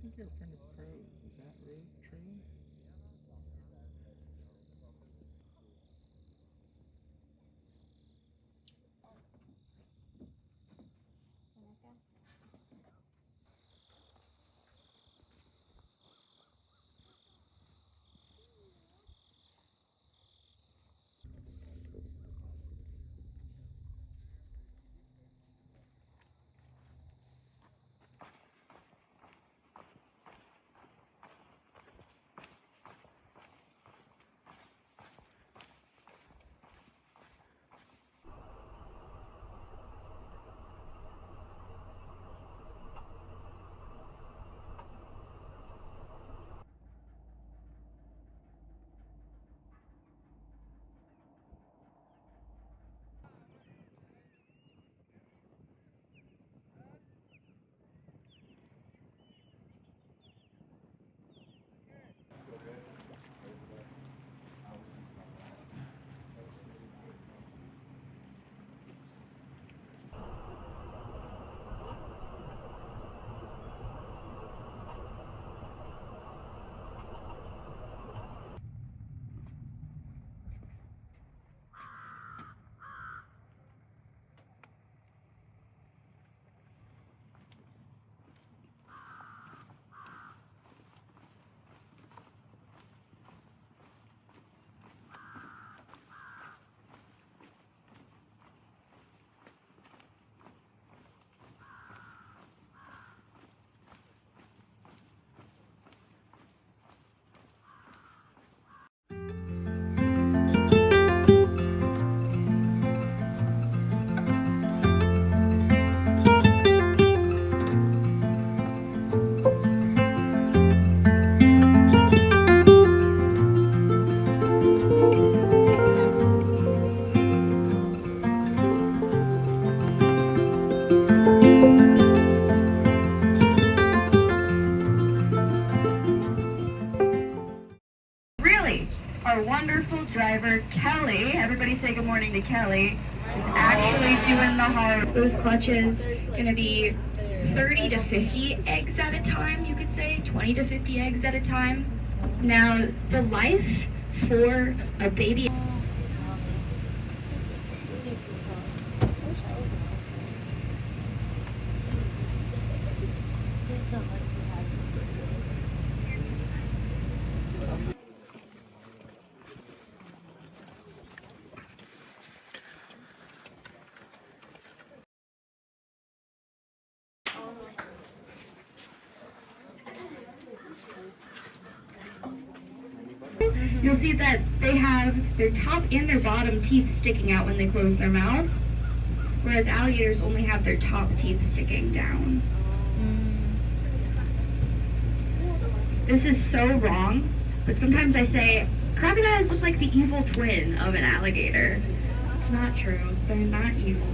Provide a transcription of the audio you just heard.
think you're a friend of crows. Is that really true? Our wonderful driver, Kelly, everybody say good morning to Kelly, is actually doing the hard. Those clutches gonna be 30 to 50 eggs at a time, you could say, 20 to 50 eggs at a time. Now, the life for a baby. You'll see that they have their top and their bottom teeth sticking out when they close their mouth, whereas alligators only have their top teeth sticking down. This is so wrong, but sometimes I say, crocodiles look like the evil twin of an alligator. It's not true. They're not evil.